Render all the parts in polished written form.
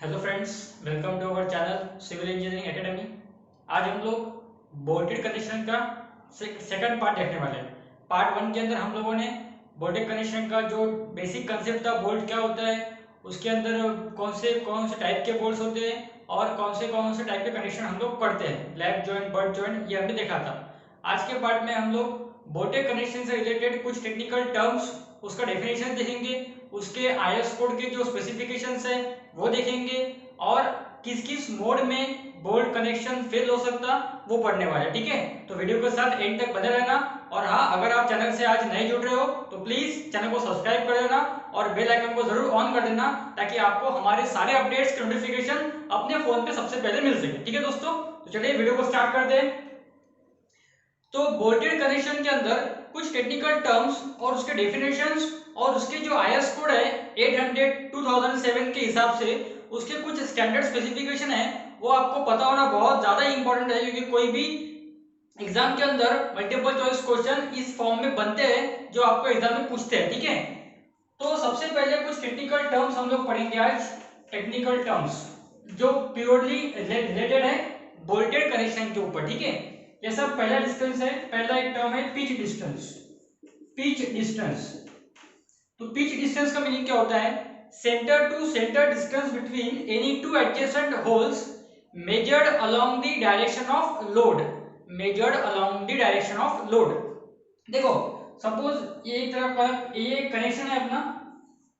Hello friends, welcome to our channel civil engineering academy. आज हम लोग बोल्टेड कनेक्शन का सेकंड पार्ट देखने वाले हैं। पार्ट वन के अंदर हम लोगों ने बोल्टेड कनेक्शन का जो बेसिक कंसेप्ट था, बोल्ट क्या होता है, उसके अंदर कौन से टाइप के बोल्ट्स होते हैं और कौन से टाइप के कनेक्शन हम लोग पढ़ते हैं, लैप जॉइंट, बट जॉइंट, ये हमने देखा था। आज के पार्ट में हम लोग बोल्टेड कनेक्शन से रिलेटेड कुछ टेक्निकल टर्म्स, उसका डेफिनेशन देखेंगे, उसके आईएस कोड के जो स्पेसिफिकेशंस है वो देखेंगे और किस किस मोड में बोल्ट कनेक्शन फेल हो सकता वो पढ़ने वाले। ठीक है, तो वीडियो के साथ एंड तक बने रहना। और हाँ, अगर आप चैनल से आज नए जुड़ रहे हो तो प्लीज चैनल को सब्सक्राइब कर देना और बेल आइकन को जरूर ऑन कर देना, ताकि आपको हमारे सारे अपडेट्स के नोटिफिकेशन अपने फोन पे सबसे पहले मिल सके। ठीक है दोस्तों, तो चलिए वीडियो को स्टार्ट करते हैं। तो बोल्टेड कनेक्शन के अंदर कुछ टेक्निकल टर्म्स और उसके डेफिनेशंस और उसके जो आईएस कोड है 800 2007 के हिसाब से उसके कुछ स्टैंडर्ड स्पेसिफिकेशन है, वो आपको पता होना बहुत ज्यादा इंपॉर्टेंट है, क्योंकि कोई भी एग्जाम के अंदर मल्टीपल चॉइस क्वेश्चन इस फॉर्म में बनते हैं जो आपको एग्जाम में पूछते हैं। ठीक है, तो सबसे पहले कुछ टेक्निकल टर्म्स हम लोग पढ़ेंगे आज। टेक्निकल टर्म्स जो प्योरली रिलेटेड है बोल्टेड कनेक्शन के ऊपर। ठीक है, जैसा पहला डिस्टेंस है, पहला एक टर्म है पिच डिस्टेंस। पिच डिस्टेंस, तो पिच डिस्टेंस का मीनिंग क्या होता है? Centre to centre distance between any two adjacent holes measured along the direction of load. Measured along the direction of load. देखो, सपोज ये एक तरह का ये कनेक्शन है अपना,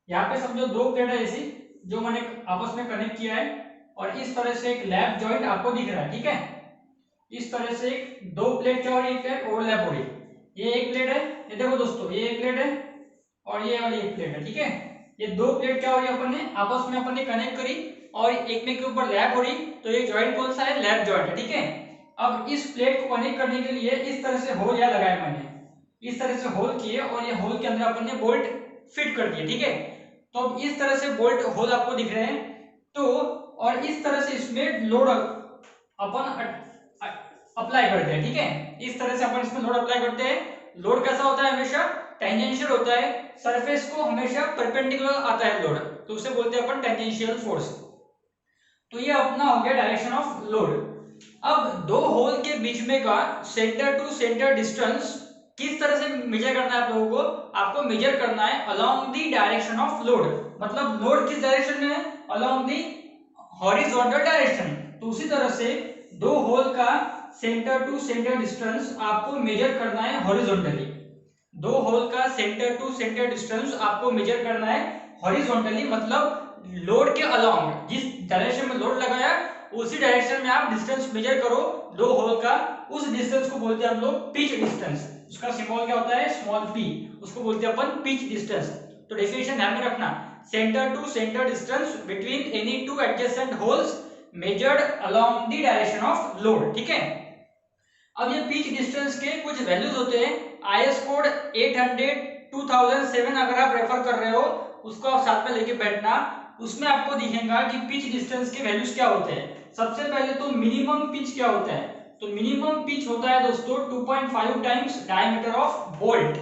यहाँ पे समझो दो प्लेट है ऐसी जो मैंने आपस में कनेक्ट किया है, और इस तरह से एक लैप जॉइंट आपको दिख रहा है। ठीक है, इस तरह से दो प्लेट क्या हो रही है, एक प्लेट ओवरलैप हो रही है। ये एक प्लेट है, ये देखो दोस्तों, ये एक प्लेट है और ये वाली एक प्लेट है। ठीक है, ये दो प्लेट क्या हो रही है, अपन ने आपस में अपन ने कनेक्ट करी और एक में के ऊपर लैप हो रही, तो ये जॉइंट कौन सा है? लैप जॉइंट है। ठीक है, अब इस प्लेट को कनेक्ट करने के लिए इस तरह से होल यहाँ लगाया मैंने, इस तरह से होल किए और ये होल के अंदर अपन ने बोल्ट फिट कर दिए। ठीक है, तो अब इस तरह से बोल्ट होल आपको दिख रहे हैं, तो और इस तरह से इसमें लोड अपन अप्लाई करते हैं। ठीक है, इस तरह से अपन इसमें लोड अप्लाई करते हैं। लोड कैसा होता है? हमेशा टेंजेंशियल होता है, सरफेस को हमेशा परपेंडिकुलर आता है लोड, तो उसे बोलते हैं अपन टेंजेंशियल फोर्स। तो ये अपना हो गया डायरेक्शन ऑफ लोड। अब दो होल के बीच में का सेंटर टू सेंटर डिस्टेंस किस तरह से मेजर करना है आप लोगों को? आपको मेजर करना है along the direction of load. मतलब लोड किस डायरेक्शन में है? Along the horizontal direction. तो उसी तरह से दो होल का सेंटर टू सेंटर डिस्टेंस आपको मेजर करना है हॉरिजॉन्टली। दो होल का सेंटर टू सेंटर डिस्टेंस आपको मेजर करना है हॉरिजॉन्टली, मतलब लोड के अलोंग, जिस डायरेक्शन में लोड लगाया उसी डायरेक्शन में आप डिस्टेंस मेजर करो दो होल का। उस डिस्टेंस को बोलते हैं हम लोग पिच डिस्टेंस। उसका सिंबल क्या होता है? स्मॉल पी, उसको बोलते हैं अपन पिच डिस्टेंस। तो डेफिनेशन ध्यान में रखना, centre to centre distance between any two adjacent holes measured along the direction of load. ठीक है, अब ये पिच डिस्टेंस के कुछ वैल्यूज होते हैं। आईएस कोड 800 2007 अगर आप रेफर कर रहे हो उसको आप साथ में लेके बैठना, उसमें आपको दिखेगा कि पिच डिस्टेंस के वैल्यूज क्या होते हैं। सबसे पहले तो मिनिमम पिच क्या होता है? तो मिनिमम पिच होता है दोस्तों 2.5 टाइम्स डायमीटर ऑफ बोल्ट।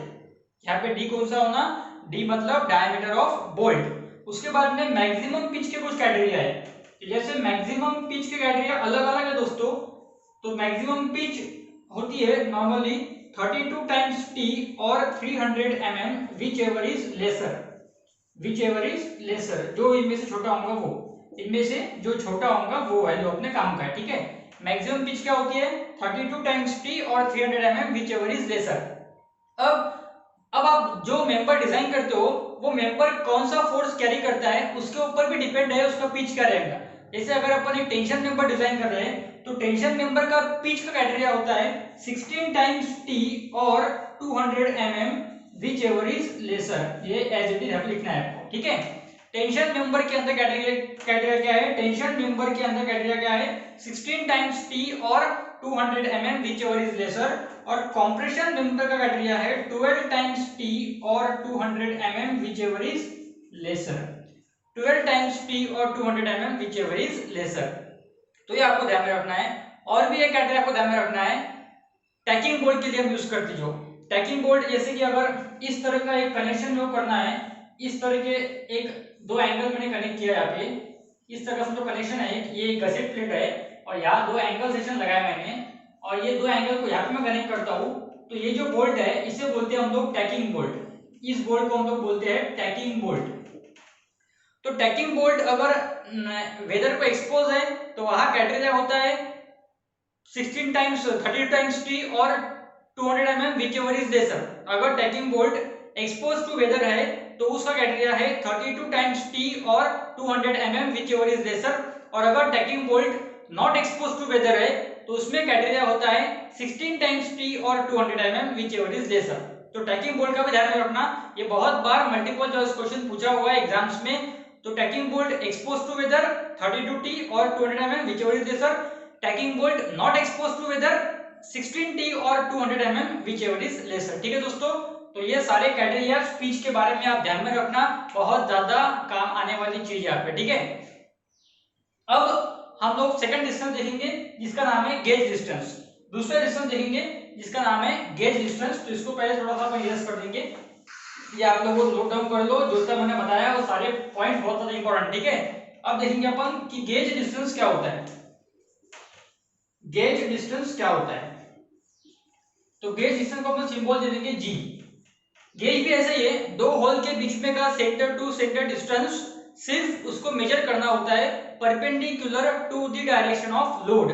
यहाँ पे डी कौन सा होना? डी मतलब डायमीटर ऑफ बोल्ट। उसके बाद में मैक्सिमम पिच के कुछ क्राइटेरिया है, जैसे मैक्सिमम पिच के क्राइटेरिया अलग अलग है दोस्तों। तो मैक्सिमम पिच होती है नॉर्मली 32 टाइम्स टी और 300 mm whichever is laser. Which ever is laser, जो इनमें से छोटा होगा वो, इनमें से जो छोटा होगा वो वैल्यू अपने काम का है। ठीक है, मैक्सिमम पिच क्या होती है? 32 टाइम्स टी और 300 mm whichever is laser. अब आप जो मेंबर डिजाइन करते हो वो मेंबर कौन सा फोर्स कैरी करता है उसके ऊपर भी डिपेंड है उसका पिच क्या रहेगा। जैसे अगर अपन एक टेंशन मेंबर डिजाइन कर रहे हैं तो टेंशन मेंबर का पिच का क्राइटेरिया होता है 16 टाइम्स टी और 200 mm whichever is laser. ये एज इट इज लिखना है आपको। ठीक है, टेंशन मेंबर के अंदर क्राइटेरिया क्या है? टेंशन मेंबर के अंदर क्राइटेरिया क्या है? 16 टाइम्स टी और 200 mm whichever is lesser. और कंप्रेशन मेंबर का क्राइटेरिया है 12 टाइम्स टी और 200 mm whichever is laser. 12 times T और 200 mm whichever is laser. तो ये आपको ध्यान में रखना है। और भी एक क्राइटेरिया आपको ध्यान में रखना है, टैकिंग बोल्ट के लिए हम यूज करते जो टैकिंग बोल्ट, जैसे कि अगर इस तरह का एक कनेक्शन जो करना है, इस तरह के एक दो एंगल मैंने कनेक्ट किया यहाँ पे, इस तरह से जो कनेक्शन है, ये गसेट प्लेट है और यहाँ दो एंगल सेक्शन लगाया मैंने, और ये दो एंगल को यहाँ पे मैं कनेक्ट करता हूँ, तो ये जो बोल्ट है इसे बोलते हैं हम लोग टैकिंग बोल्ट। इस बोल्ट को हम लोग बोलते हैं टैकिंग बोल्ट। तो टैकिंग बोल्ट अगर वेदर को एक्सपोज है तो वहां क्राइटेरिया होता है 16 टाइम्स 30 टाइम्स टी और 200 mm whichever is lesser. अगर tacking bolt expose to weather है तो उसका क्राइटेरिया है 32 टाइम्स टी और 200 mm whichever is lesser. और अगर tacking bolt not expose to weather है तो उसमें क्राइटेरिया होता है 16 टाइम्स टी और 200 mm whichever is laser. तो टैकिंग बोल्ट का भी ध्यान रखना, ये बहुत बार मल्टीपल चॉइस क्वेश्चन पूछा हुआ है एग्जाम्स में। तो tacking bolt expose to weather 32 T और 200 mm whichever is lesser, tacking bolt not expose to weather 16 T और 200 mm whichever is lesser. ठीक है दोस्तों, तो ये सारे क्राइटेरिया स्पीच के बारे में आप ध्यान में रखना, बहुत ज्यादा काम आने वाली चीज है आप पे। ठीक है, अब हम लोग सेकंड डिस्टेंस देखेंगे जिसका नाम है गेज डिस्टेंस। दूसरा डिस्टेंस देखेंगे जिसका नाम है गेज डिस्टेंस। तो इसको पहले थोड़ा सा अपन इरेज कर देंगे, ये आप लोगों को नोट डाउन कर लो, जो तक मैंने बताया वो सारे पॉइंट बहुत ज्यादा इंपॉर्टेंट। ठीक है, अब देखेंगे अपन कि गेज डिस्टेंस क्या होता है। गेज डिस्टेंस क्या होता है, तो गेज डिस्टेंस को अपन सिंबल दे देंगे जी। गेज भी ऐसे ही है, दो होल के बीच में का सेंटर टू सेंटर डिस्टेंस सिर्फ उसको मेजर करना होता है perpendicular to the direction of load.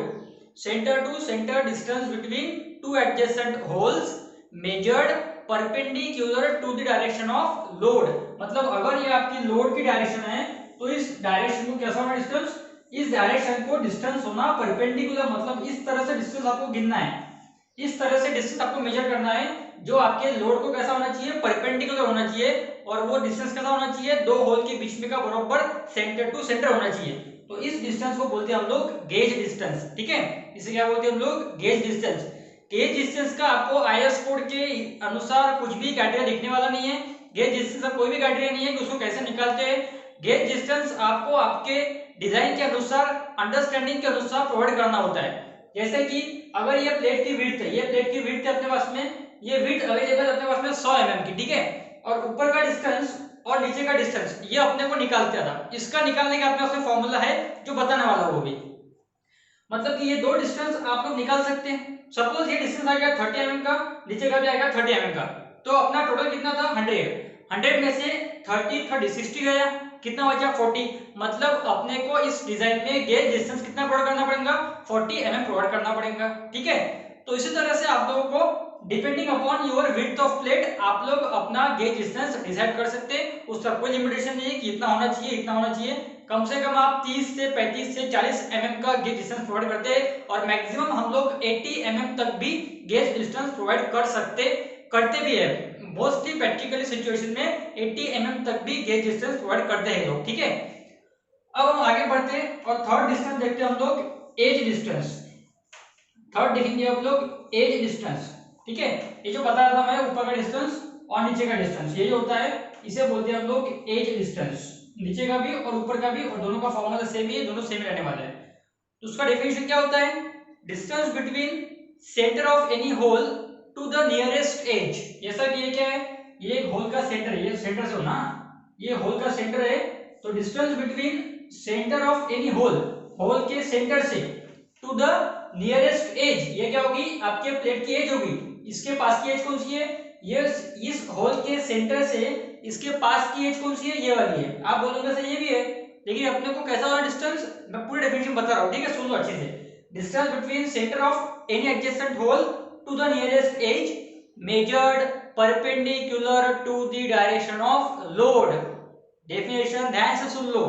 Centre to centre distance between two adjacent holes measured perpendicular to the direction of load. मतलब अगर ये आपकी लोड की डायरेक्शन है तो इस डायरेक्शन को कैसा होना डिस्टेंस, इस डायरेक्शन को डिस्टेंस होना परपेंडिकुलर, मतलब इस तरह से डिस्टेंस आपको गिनना है, इस तरह से डिस्टेंस आपको मेजर करना है जो आपके लोड को कैसा होना चाहिए, परपेंडिकुलर होना चाहिए, और वो डिस्टेंस कैसा होना चाहिए, दो होल के बीच में का बराबर सेंटर टू सेंटर होना चाहिए। तो इस डिस्टेंस को बोलते हैं हम लोग गेज डिस्टेंस। ठीक है, इसे क्या बोलते हैं हम लोग, गेज डिस्टेंस। गेज डिस्टेंस का आपको आईएस कोड के अनुसार कुछ भी क्राइटेरिया दिखने वाला नहीं है। गेज डिस्टेंस का कोई भी क्राइटेरिया नहीं है कि उसको कैसे निकालते हैं। गेज डिस्टेंस आपको आपके डिजाइन के अनुसार, अंडरस्टैंडिंग के अनुसार प्रोवाइड करना होता है। जैसे कि अगर ये प्लेट की विड्थ है, ये प्लेट की विड्थ है अपने पास में, ये विड्थ अवेलेबल अपने पास में 100 mm की। ठीक है, और ऊपर का डिस्टेंस और नीचे का डिस्टेंस ये अपने को निकालते था। इसका निकालने का अपने पास में फॉर्मूला है जो बताने वाला वो भी, मतलब कि ये दो डिस्टेंस आप लोग निकाल सकते हैं। सपोज ये डिस्टेंस आएगा 30 mm का, नीचे का भी आएगा 30 mm का, तो अपना टोटल कितना था 100 में से 30 30 60 गया, कितना बचा 40। मतलब अपने को इस डिजाइन में गेज डिस्टेंस कितना प्रोवाइड करना पड़ेगा, 40 mm प्रोवाइड करना पड़ेगा। ठीक है, तो इसी तरह से आप लोगों को depending upon your width of plate आप लोग अपना गेज डिस्टेंस डिसाइड कर सकते हैं। उसका कोई लिमिटेशन नहीं है कि इतना होना चाहिए इतना होना चाहिए। कम से कम आप 30 से 35 से 40 mm का गेज डिस्टेंस प्रोवाइड करते हैं, और मैक्सिमम हम लोग 80 mm तक भी गेज डिस्टेंस प्रोवाइड कर सकते, करते भी है। मोस्टली प्रैक्टिकली सिचुएशन में 80 mm तक भी गेज डिस्टेंस प्रोवाइड करते हैं लोग। ठीक है, अब हम आगे बढ़ते हैं और थर्ड डिस्टेंस देखते हैं हम लोग, एज डिस्टेंस। थर्ड देखेंगे आप लोग एज डिस्टेंस। ठीक है, ये जो बता रहा था मैं, ऊपर का डिस्टेंस और नीचे का डिस्टेंस, ये जो होता है इसे बोलते हैं हम लोग एज डिस्टेंस। नीचे का भी और ऊपर का भी, और दोनों का फॉर्मूला सेम ही है, दोनों सेम रहने वाले हैं। तो उसका डेफिनेशन क्या होता है, distance between centre of any hole to the nearest edge. जैसा कि ये क्या है, ये एक होल का सेंटर है, ये सेंटर से होना, ये होल का सेंटर है, तो distance between centre of any hole, hole के सेंटर से टू द नियरेस्ट एज, ये क्या होगी, आपके प्लेट की एज होगी। इसके पास की एज कौन सी है, ये इस होल के सेंटर से इसके पास की एज कौन सी है, ये वाली है। आप बोलोगे सर ये भी है, लेकिन अपने को कैसा वाला डिस्टेंस, मैं पूरी डेफिनेशन बता रहा हूँ। ठीक है, सुन लो अच्छे से। Distance between centre of any adjacent hole to the nearest edge measured perpendicular to the direction of load. Definition ध्यान से सुन लो,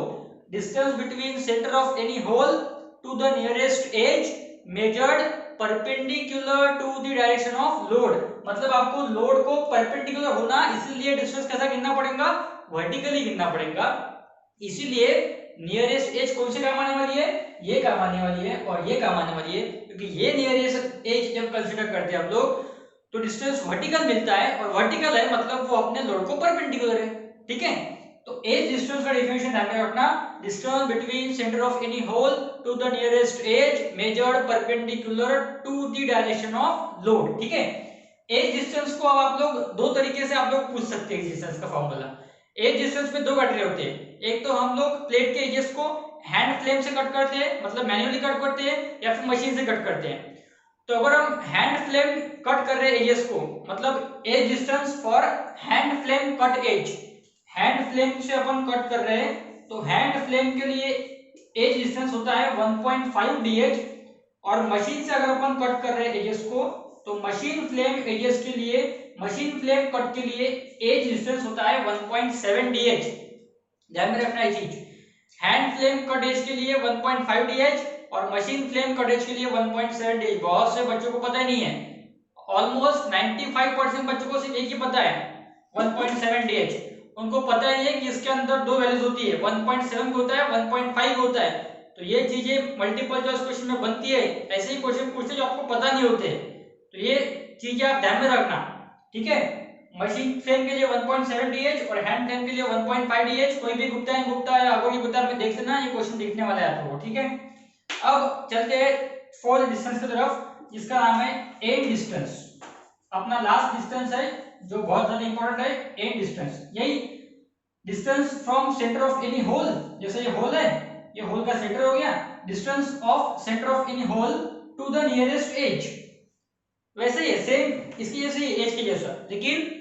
distance between centre of any hole to the nearest edge measured perpendicular to the direction of load. मतलब आपको load को perpendicular होना, इसीलिए distance कैसा गिनना पड़ेगा, वर्टिकली गिनना पड़ेगा। इसीलिए नियरेस्ट एज कौन सी काम आने वाली है, ये काम आने वाली है और ये काम आने वाली है, क्योंकि ये नियरेस्ट एज जब कंसीडर करते हैं हम लोग तो डिस्टेंस वर्टिकल मिलता है, और वर्टिकल है मतलब वो अपने लोड को परपेंडिकुलर है। ठीक है, तो एज डिस्टेंस का डेफिनेशन ध्यान में रखना, distance between centre of any hole to the nearest edge measured perpendicular to the direction of load. ठीक है, एज डिस्टेंस को अब आप लोग दो तरीके से आप लोग पूछ सकते हैं। डिस्टेंस का फॉर्मूला, एज डिस्टेंस में दो कैटेगरी होते हैं, एक तो हम लोग प्लेट के एजेस को हैंड फ्लेम से कट करते हैं, मतलब मैन्युअली कट करते हैं, या फिर मशीन से कट करते हैं। तो अगर हम हैंड फ्लेम कट कर रहे हैं एजेस को, मतलब edge distance for hand flame cut edge, hand flame से अपन कट कर रहे हैं तो हैंड फ्लेम के लिए एज डिस्टेंस होता है 1.5 डीएच, और मशीन से अगर अपन कट कर रहे हैं एजेस को तो मशीन फ्लेम एजेस के लिए, मशीन फ्लेम कट के लिए एज डिस्टेंस होता है 1.7 डीएच। ध्यान में रखना है चीज, हैंड फ्लेम कट एज के लिए 1.5 डीएच और मशीन फ्लेम कट एज के लिए 1.7 डीएच। बहुत से बच्चों को पता ही नहीं है, ऑलमोस्ट 95% बच्चों को सिर्फ एक ही पता है 1.7 डीएच। उनको पता ही है कि इसके अंदर दो वैल्यूज होती है, 1.7 होता है, 1.5 होता है। तो ये चीजें मल्टीपल चॉइस क्वेश्चन में बनती है, ऐसे ही क्वेश्चन पूछते जो आपको पता नहीं होते, तो ये चीजें आप ध्यान में रखना, ठीक है। मशीन फ्लेम के लिए 1.7 डीएच और हैंड फ्लेम के लिए 1.5 डीएच। कोई भी गुप्ता या अगोरी गुप्ता में देख लेना, ये क्वेश्चन दिखने वाला है आपको, ठीक है। अब चलते हैं फोर्थ डिस्टेंस की तरफ, जिसका नाम है एंड डिस्टेंस। अपना लास्ट डिस्टेंस है जो बहुत ज्यादा इंपॉर्टेंट है, एंड डिस्टेंस। यही distance from centre of any hole, जैसे ये होल है, ये होल का सेंटर हो गया, distance of centre of any hole to the nearest edge. वैसे ही सेम इसकी जैसे एज के जैसा, लेकिन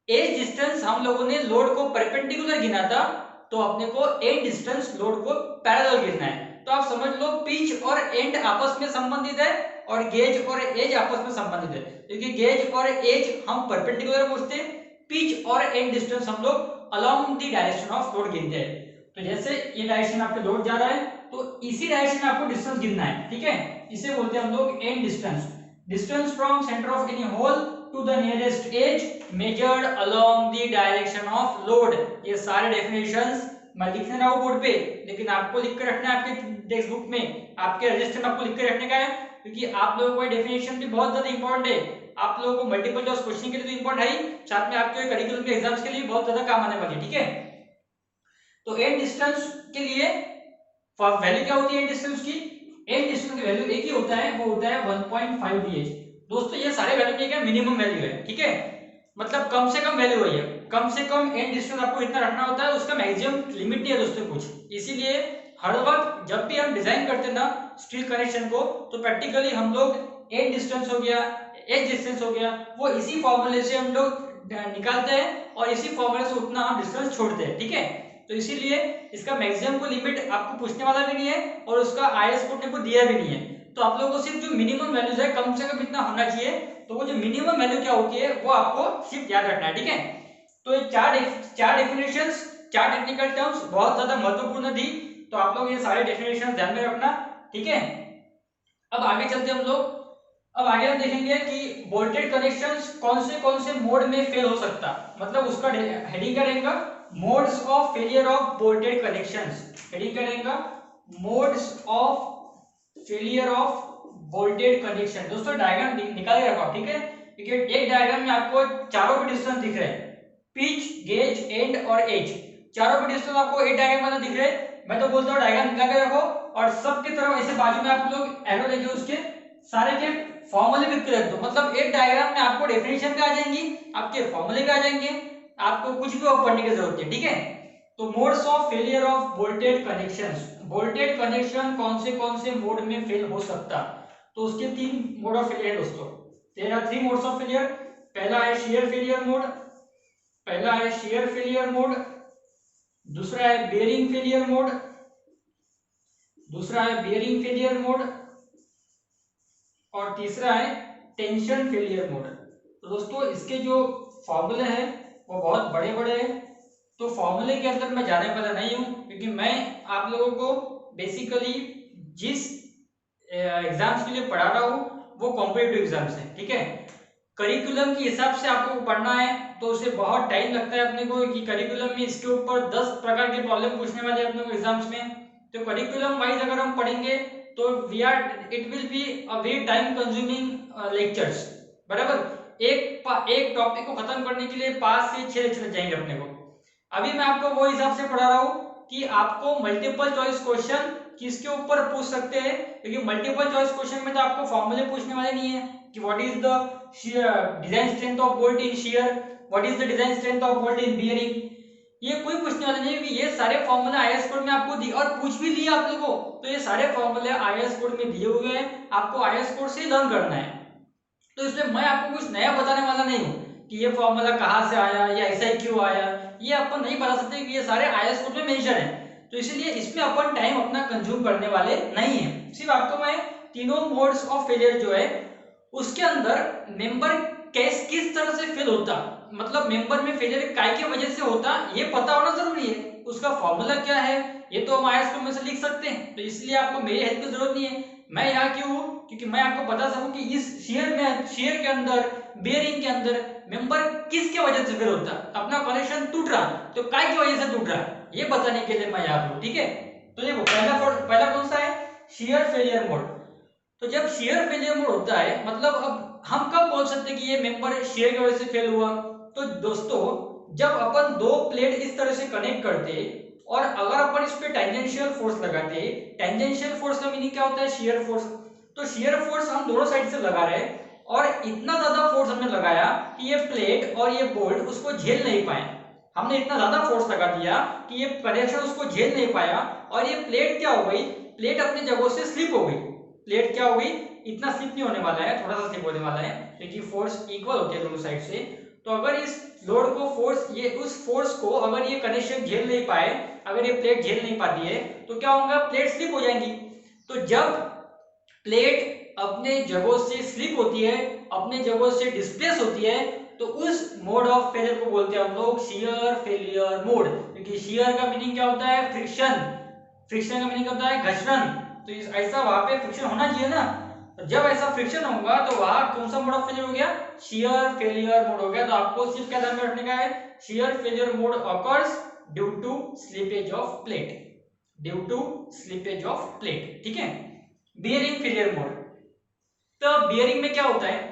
एज डिस्टेंस हम लोगों ने लोड को परपेंडिकुलर गिना था, तो अपने को एंड डिस्टेंस लोड को पैरेलल गिनना है। तो आप समझ लो पिच और एंड आपस में संबंधित है और गेज और एज आपस में संबंधित है, क्योंकि गेज और एज हम परपेंडिकुलर पूछते हैं, पिच और एंड डिस्टेंस हम लोग along the direction of load गिनते हैं। तो जैसे ये डायरेक्शन आपके लोड जा रहा है तो इसी डायरेक्शन में आपको डिस्टेंस गिनना है, ठीक है। इसे बोलते हैं हम लोग end distance. Distance from centre of any hole to the nearest edge measured along the direction of load. ये सारे डेफिनेशंस मैं लिख रहा हूं बोर्ड पे, लेकिन आपको लिख कर रखना है आपके टेक्स्ट बुक में, आपके रजिस्टर में आपको लिख कर रखने का है, क्योंकि आप लोगों को डेफिनेशन भी बहुत ज्यादा इंपॉर्टेंट है। आप लोगों को मल्टीपल चॉइस क्वेश्चन के लिए तो इंपॉर्टेंट है ही, साथ में आपके करिकुलम के एग्जाम्स के लिए बहुत ज्यादा काम आने वाली है, ठीक है। तो एंड डिस्टेंस के लिए वैल्यू क्या होती है एंड डिस्टेंस की? एंड डिस्टेंस की वैल्यू एक ही होता है, वो होता है 1.5 डीएच। दोस्तों ये सारे वैल्यू क्या मिनिमम वैल्यू है, ठीक है, मतलब कम से कम वैल्यू है, कम से कम एंड डिस्टेंस आपको इतना रखना होता है, उसका मैक्सिमम लिमिट नहीं है दोस्तों कुछ। इसीलिए हर वक्त जब भी हम डिजाइन करते हैं ना स्टील कनेक्शन को, तो प्रैक्टिकली हम लोग एंड डिस्टेंस हो गया, एज डिस्टेंस हो गया, वो इसी फॉर्मूले से हम लोग निकालते हैं और इसी फॉर्मूले से उतना हम डिस्टेंस छोड़ते हैं, ठीक है। तो इसीलिए इसका मैक्सिमम को लिमिट आपको पूछने वाला भी नहीं है और उसका आईएस कोड ने को दिया भी नहीं है। तो आप लोगों को सिर्फ जो मिनिमम वैल्यूज है कम से कम इतना होना चाहिए, तो वो जो मिनिमम वैल्यू क्या होती है वो आपको सिर्फ याद रखना है, ठीक है। तो ये चार डेफिनेशंस, चार टेक्निकल टर्म्स बहुत ज्यादा महत्वपूर्ण थी, तो आप लोग ये सारे डेफिनेशंस ध्यान में रखना, ठीक है। अब आगे चलते हम लोग, अब आगे हम देखेंगे कि बोल्टेड कनेक्शंस कौन से मोड में फेल हो सकता, मतलब उसका हेडिंग क्या रहेगा, modes of failure of bolted connections. Heading क्या रहेगा, modes of failure of bolted connection. दोस्तों डायग्राम निकाल के रखो, ठीक है, क्योंकि एक डायग्राम में आपको चारों पे डिस्टेंस दिख रहे हैं, पिच, गेज, एंड और एज, चारों पे डिस्टेंस आपको एक डायग्राम में दिख रहे हैं। मैं तो बोलता हूँ डायग्राम निकाल के रखो और सबकी तरफ ऐसे बाजू में आप लोग एरो लेके उसके सारे के फॉर्मूले भी लिख दो, मतलब एक डायग्राम में आपको डेफिनेशन भी आ जाएंगी, आपके फॉर्मूले भी आ जाएंगे, आपको कुछ भी पढ़ने की जरूरत है, ठीक है। तो modes of failure of bolted connections, bolted connection कौन से मोड में फेल हो सकता, तो उसके तीन मोड ऑफ फेलियर दोस्तों, there are 3 modes of failure. पहला है शेयर फेलियर मोड, पहला है शेयर फेलियर मोड, दूसरा है बेयरिंग फेलियर मोड, दूसरा है बेयरिंग फेलियर मोड, और तीसरा है टेंशन फेलियर मोड। तो दोस्तों इसके जो फॉर्मूले हैं वो बहुत बड़े बड़े हैं, तो फॉर्मूले के अंदर मैं जाने वाला नहीं हूं, क्योंकि मैं आप लोगों को बेसिकली जिस एग्जाम्स के लिए पढ़ा रहा हूं वो कॉम्पिटिटिव एग्जाम्स है, ठीक है। करिकुलम के हिसाब से आपको पढ़ना है तो उसे बहुत टाइम लगता है अपने को, कि करिकुलम में इसके ऊपर 10 प्रकार के प्रॉब्लम पूछने वाले अपने को एग्जाम्स में। तो करिकुलम वाइज अगर हम पढ़ेंगे तो it will be a very time consuming lectures, बराबर। एक टॉपिक को खत्म करने के लिए 5 से 6 लेक्चर जाएंगे अपने को। अभी मैं आपको वो हिसाब से पढ़ा रहा हूँ कि आपको मल्टीपल चॉइस क्वेश्चन किसके ऊपर पूछ सकते हैं, क्योंकि मल्टीपल चॉइस क्वेश्चन में तो आपको फॉर्मूले पूछने वाले नहीं है कि what is the design strength of bolt in shear, what is the design strength of bolt in bearing, ये कोई पूछने वाला नहीं कि ये सारे फॉर्मूले आईएएस कोड में आपको दिए और पूछ भी लिए आप लोगों को, तो ये सारे फॉर्मूले आईएएस कोड में दिए हुए हैं, आपको आईएएस कोड से लर्न करना है। तो इसलिए मैं आपको कुछ नया बताने वाला नहीं हूँ कि ये फॉर्मूला कहाँ से आया या ऐसा ही क्यों आया, ये अपन नहीं बता सकते कि ये सारे आईएएस कोड में मेंशन है। तो इसलिए इसमें अपन टाइम अपना कंज्यूम करने वाले नहीं है। सिर्फ आपको मैं तीनों मोड्स ऑफ फेलियर जो है उसके अंदर मेंबर कैस किस तरह से फेल होता, मतलब मेंबर में फेलियर काय की वजह से होता, ये पता होना जरूरी है। उसका फॉर्मूला क्या है ये तो हम आईएएस कोड में से लिख सकते हैं, तो इसलिए आपको मेरी हेल्प की जरूरत नहीं है। मैं यहाँ क्यों हूँ, क्योंकि मैं आपको बता सकूं कि इस शेयर के अंदर बेयरिंग के अंदर मेंबर किसके वजह से फेल होता, अपना कनेक्शन टूट रहा तो काय की वजह से टूट रहा, ये बताने के लिए मैं यहाँ हूँ। ठीक है, तो देखो पहला कौन सा है, शेयर फेलियर मोड। तो जब शेयर फेलियर मोड होता है, मतलब अब हम कब बोल सकते हैं कि ये मेंबर शेयर की वजह से फेल हुआ, तो दोस्तों जब अपन दो प्लेट इस तरह से कनेक्ट करते और अगर अपन इस पे टेंजेंशियल फोर्स लगाते, टेंजेंशियल फोर्स का मीनिंग क्या होता है, शेयर फोर्स। तो शेयर फोर्स हम दोनों साइड से लगा रहे और इतना ज्यादा फोर्स हमने लगाया कि ये प्लेट और ये बोल्ट उसको झेल नहीं पाए। हमने इतना ज्यादा फोर्स लगा दिया कि ये कनेक्शन उसको झेल नहीं पाया और ये प्लेट क्या हो गई, प्लेट अपनी जगह से स्लिप हो गई। प्लेट क्या हो गई, इतना स्लिप नहीं होने वाला है, थोड़ा सा स्लिप होने वाला है क्योंकि फोर्स इक्वल होती है दोनों साइड से। तो अगर इस लोड को फोर्स, ये उस फोर्स को अगर ये कनेक्शन झेल नहीं पाए, अगर ये प्लेट झेल नहीं पाती है तो क्या होगा, प्लेट स्लिप हो जाएंगी। तो जब प्लेट अपने जगहों से स्लिप होती है, अपने जगहों से डिस्प्लेस होती है, तो उस मोड ऑफ फेलियर को बोलते हैं हम लोग शेयर फेलियर मोड। क्योंकि शेयर का मीनिंग क्या होता है, फ्रिक्शन, फ्रिक्शन का मीनिंग होता है घर्षण। तो इस ऐसा वहां पे फ्रिक्शन होना चाहिए ना, तो जब ऐसा फ्रिक्शन होगा तो वहां कौन सा मोड ऑफ फेलियर हो गया, शेयर फेलियर मोड हो गया। तो आपको सिर्फ क्या ध्यान में रखने का है, shear failure mode occurs due to slippage of plate, due to slippage of plate. ठीक है, बियरिंग फेलियर मोड, तो बियरिंग में क्या होता है,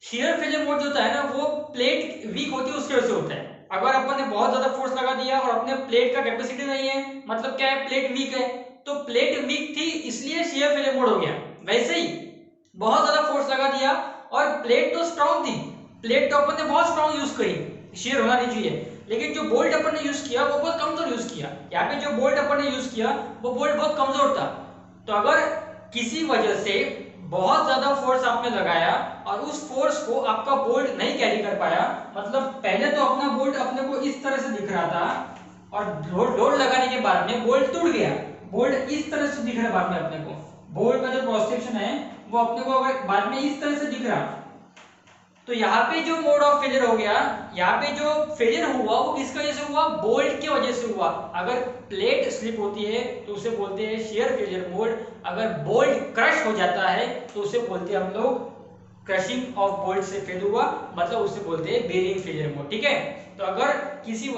शेयर फेलियर मोड जो होता है ना वो प्लेट वीक होती है उसकी वजह से होता है। अगर अपन ने बहुत ज्यादा फोर्स लगा दिया और अपने प्लेट का कैपेसिटी नहीं है, मतलब क्या है, प्लेट वीक है, तो प्लेट वीक थी इसलिए शेयर फेलियर मोड हो गया। वैसे ही बहुत ज्यादा फोर्स लगा दिया और प्लेट तो स्ट्रांग थी, प्लेट तो अपन ने बहुत स्ट्रांग यूज करी, शेयर होना नहीं चाहिए, लेकिन जो बोल्ट अपन ने यूज किया वो बहुत कमजोर यूज किया। यहाँ पे जो बोल्ट अपन ने यूज किया वो बोल्ट बहुत कमजोर था। तो अगर किसी वजह से बहुत ज्यादा फोर्स आपने लगाया और उस फोर्स को आपका बोल्ट नहीं कैरी कर पाया, मतलब पहले तो अपना बोल्ट अपने को इस तरह से दिख रहा था और लोड लगाने के बाद में बोल्ट टूट गया, बोल्ट इस तरह से दिख रहा है बाद में अपने को, बोल्ट का जो क्रॉस सेक्शन है वो अपने को अगर बाद में इस तरह से दिख रहा, तो यहाँ पे जो मोड ऑफ फेलियर हो गया, यहाँ पे जो फेलियर हुआ वो किसकी वजह से हुआ, बोल्ट की वजह से हुआ। अगर प्लेट स्लिप होती है तो उसे बोलते हैं शेयर फेलियर मोड, अगर बोल्ट क्रश हो जाता है तो उसे बोलते हैं हम लोग क्रशिंग ऑफ बोल्ट से फेल हुआ, मतलब उसे बोलते हैं बेयरिंग फेलियर मोड। ठीक है, तो अगर किसी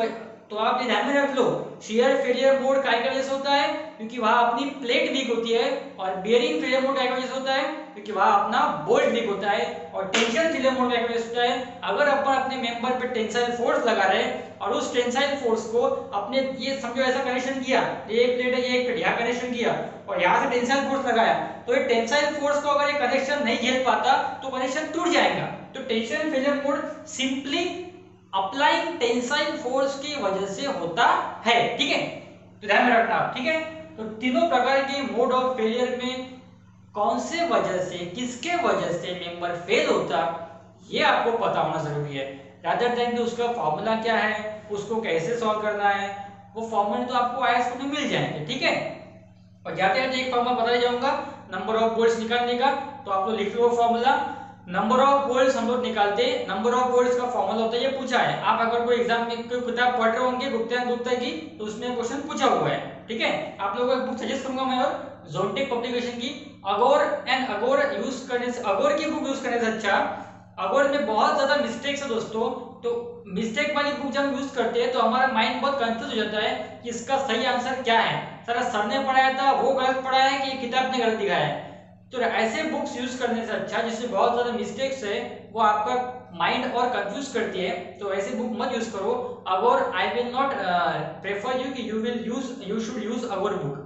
तो आप ये ध्यान में रख लो, शेयर फेलियर मोड काय की वजह से होता है क्योंकि वहां अपनी प्लेट वीक होती है, और बेयरिंग फेलियर मोड काय की वजह से होता है क्योंकि वहां अपना बोल्ट वीक होता है, और टेंशन फेलियर मोड काय की वजह से होता है अगर अपन अपने मेंबर पे टेंसाइल फोर्स लगा रहे हैं और उस टेंसाइल फोर्स को अपने, ये समझो ऐसा कनेक्शन किया, ये एक प्लेट है, ये एक प्लेट, यहाँ कनेक्शन किया और यहाँ से टेंसाइल फोर्स लगाया, तो ये टेंसाइल फोर्स को अगर ये कनेक्शन नहीं झेल पाता तो कनेक्शन टूट जाएगा। तो tension failure mode simply applying tensile force की वजह से होता है। ठीक है, तो ध्यान में रखना। ठीक है, तो तीनों प्रकार के मोड ऑफ फेलियर में कौन से वजह से, किसके वजह से मेंबर फेल होता, ये आपको पता होना जरूरी है। रादर देन कि उसका फॉर्मूला क्या है, उसको कैसे सॉल्व करना है, वो फॉर्मूले तो आपको आईएएस कोड में मिल जाएंगे। ठीक है, और जाते जाते एक फॉर्मूला बता जाऊंगा नंबर ऑफ बोल्ट्स निकालने का, तो आप लोग लिख लो फॉर्मूला। नंबर ऑफ बोल्ट्स हम लोग निकालते, नंबर ऑफ बोल्ट्स का फॉर्मूला होता है, ये पूछा है, आप अगर कोई एग्जाम में कोई किताब पढ़ रहे होंगे गुप्ता की, तो उसमें क्वेश्चन पूछा हुआ है। ठीक है, आप लोगों को बुक सजेस्ट करूंगा मैं, और जोनटेक पब्लिकेशन की अगोर एंड अगोर यूज करने से, अगोर की बुक यूज करने से अच्छा, अगोर में बहुत ज्यादा मिस्टेक्स है दोस्तों, तो मिस्टेक वाली बुक जब हम यूज करते हैं तो हमारा माइंड बहुत कंफ्यूज हो जाता है कि इसका सही आंसर क्या है, सर ने पढ़ाया था वो गलत पढ़ाया है कि किताब ने गलत दिखाया है। तो ऐसे बुक्स यूज करने से अच्छा, जिसमें बहुत ज्यादा मिस्टेक्स है, वो आपका माइंड और कंफ्यूज करती है, तो ऐसे बुक मत यूज करो। अगोर I will not prefer you कि यू शुड यूज अगोर बुक,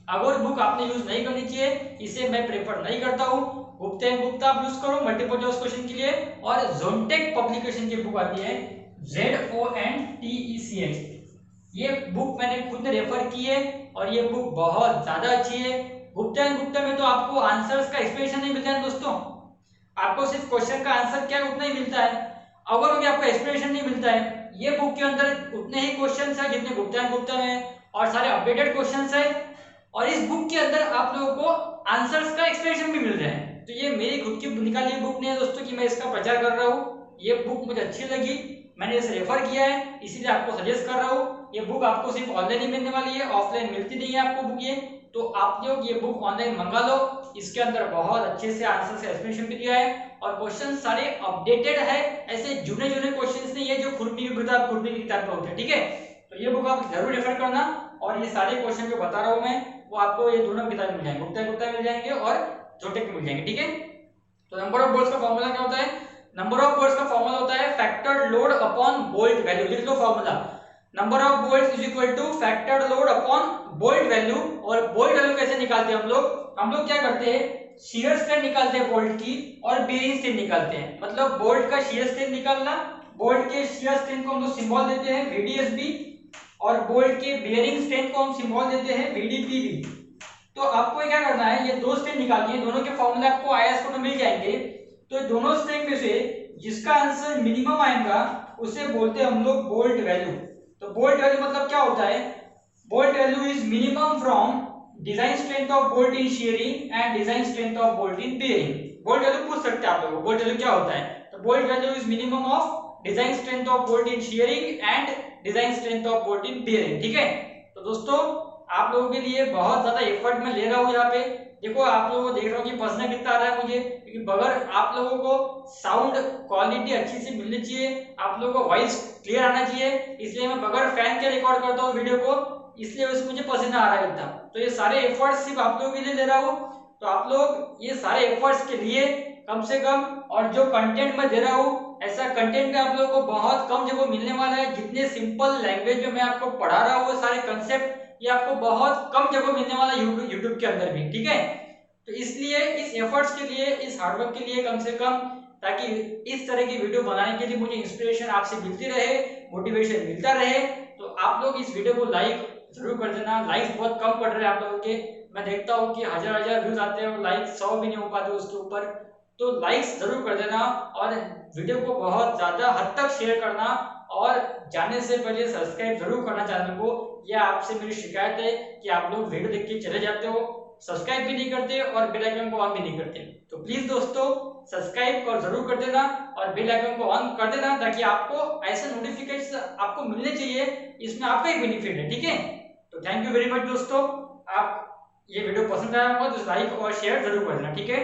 अगोर बुक आपने यूज नहीं करनी चाहिए, इसे मैं प्रेफर नहीं करता हूँ। गुप्ता आप यूज करो मल्टीपल चॉइस क्वेश्चन के लिए, और जोनटेक पब्लिकेशन की बुक आती है ZONTEC, ये बुक मैंने खुद ने रेफर की है और ये बुक बहुत ज्यादा अच्छी है। गुप्ता एंड गुप्ता में तो आपको आंसर्स का एक्सप्लेनेशन नहीं मिलता है दोस्तों, आपको सिर्फ क्वेश्चन का आंसर क्या है उतना ही मिलता है, अगर भी आपको एक्सप्लेनेशन नहीं मिलता है। ये बुक के अंदर उतने ही क्वेश्चंस है जितने गुप्ता एंड गुप्ता में है और सारे अपडेटेड क्वेश्चंस है, और इस बुक के अंदर आप लोगों को आंसर्स का एक्सप्लेनेशन भी मिल रहे हैं। तो ये मेरी खुद की निकाली हुई बुक नहीं है दोस्तों कि मैं इसका प्रचार कर रहा हूँ, ये बुक मुझे अच्छी लगी, मैंने इसे रेफर किया है, इसीलिए आपको सजेस्ट कर रहा हूँ। ये बुक आपको सिर्फ ऑनलाइन ही मिलने वाली है, ऑफलाइन मिलती नहीं है आपको बुक ये, तो आप लोग ये बुक ऑनलाइन मंगा लो। इसके अंदर बहुत अच्छे से आंसर से एक्सप्लेनेशन भी दिया है और क्वेश्चन सारे अपडेटेड है, ऐसे जुने जुने क्वेश्चंस नहीं है जो खुरपी की किताब पे होते हैं, ठीक है। तो ये बुक आप जरूर रेफर करना, और ये सारे क्वेश्चन जो बता रहा हूँ मैं वो आपको ये दोनों किताब मिल जाएंगे, गुप्ता गुप्ता मिल जाएंगे और जोटेक मिल जाएंगे, ठीक है। तो नंबर ऑफ बोल्ट्स का फॉर्मूला क्या होता है, नंबर ऑफ बोल्ट्स का फॉर्मूला होता है factored load upon bolt value, लिख लो formula, number of bolts is equal to factored load upon bolt value. और बोल्ट वैल्यू कैसे निकालते हैं हम लोग क्या करते हैं, शियर स्ट्रेंथ निकालते हैं बोल्ट की और बेयरिंग स्ट्रेंथ निकालते हैं, मतलब बोल्ट का शियर स्ट्रेंथ निकालना, बोल्ट के शियर स्ट्रेंथ को हम लोग सिंबल देते हैं VDSB और बोल्ट के बेयरिंग स्ट्रेंथ को हम सिंबल देते हैं VDPB। तो आपको क्या करना है, ये दो स्ट्रेंथ निकालनी है, दोनों के फॉर्मूले आपको IAS कोड में मिल जाएंगे। तो दोनों स्ट्रेंथ में से जिसका आंसर मिनिमम आएगा उसे बोलते हैं हम लोग बोल्ट वैल्यू। तो बोल्ट वैल्यू मतलब क्या होता है, bolt value is minimum from design strength of bolt in sharing and design strength of bolt in bearing. Bolt value पूछ सकते हैं आप लोग, बोल्ट वैल्यू क्या होता है, तो bolt value is minimum of design strength of bolt in sharing and design strength of bolt in bearing, ठीक है। तो दोस्तों आप लोगों के लिए बहुत ज्यादा एफर्ट मैं ले रहा हूँ यहाँ पे, देखो आप लोगों को देख रहा हूँ कि पसीना कितना आ रहा है मुझे, क्योंकि बगैर आप लोगों को साउंड क्वालिटी अच्छी से मिलनी चाहिए, आप लोगों को वॉइस क्लियर आना चाहिए, इसलिए मैं बगैर फैन के रिकॉर्ड करता हूँ वीडियो को, इसलिए उसमें मुझे पसीना आ रहा है इतना। तो ये सारे एफर्ट्स सिर्फ आप लोगों के लिए ले रहा हूँ, तो आप लोग ये सारे एफर्ट्स के लिए कम से कम, और जो कंटेंट मैं दे रहा हूँ ऐसा कंटेंट में आप लोगों को बहुत कम जगह मिलने वाला है, जितने सिंपल लैंग्वेज में मैं आपको पढ़ा रहा हूँ वो सारे कंसेप्ट ये आपको बहुत कम जगह मिलने वाला है यूट्यूब के अंदर भी, ठीक है। तो इसलिए इस एफर्ट्स के लिए, इस हार्डवर्क के लिए कम से कम, ताकि इस तरह की वीडियो बनाने के लिए मुझे इंस्पिरेशन आपसे मिलती रहे, मोटिवेशन मिलता रहे, तो आप लोग इस वीडियो को लाइक जरूर कर देना। लाइक्स बहुत कम पड़ रहे हैं आप लोगों के, मैं देखता हूँ कि हजार व्यूज आते हैं और लाइक 100 भी नहीं हो पाते उसके ऊपर, तो लाइक्स जरूर कर देना और वीडियो को बहुत ज्यादा हद तक शेयर करना, और जाने से पहले सब्सक्राइब जरूर करना चैनल को। यह आपसे मेरी शिकायत है कि आप लोग वीडियो देख के चले जाते हो, सब्सक्राइब भी नहीं करते और बेल आइकन को ऑन भी नहीं करते। तो प्लीज दोस्तों सब्सक्राइब और जरूर कर देना और बेल आइकन को ऑन कर देना, ताकि आपको ऐसे नोटिफिकेशन आपको मिलने चाहिए, इसमें आपका एक बेनिफिट है, ठीक है। तो थैंक यू वेरी मच दोस्तों, आप ये वीडियो पसंद आया होगा तो लाइक और शेयर जरूर कर देना, ठीक है।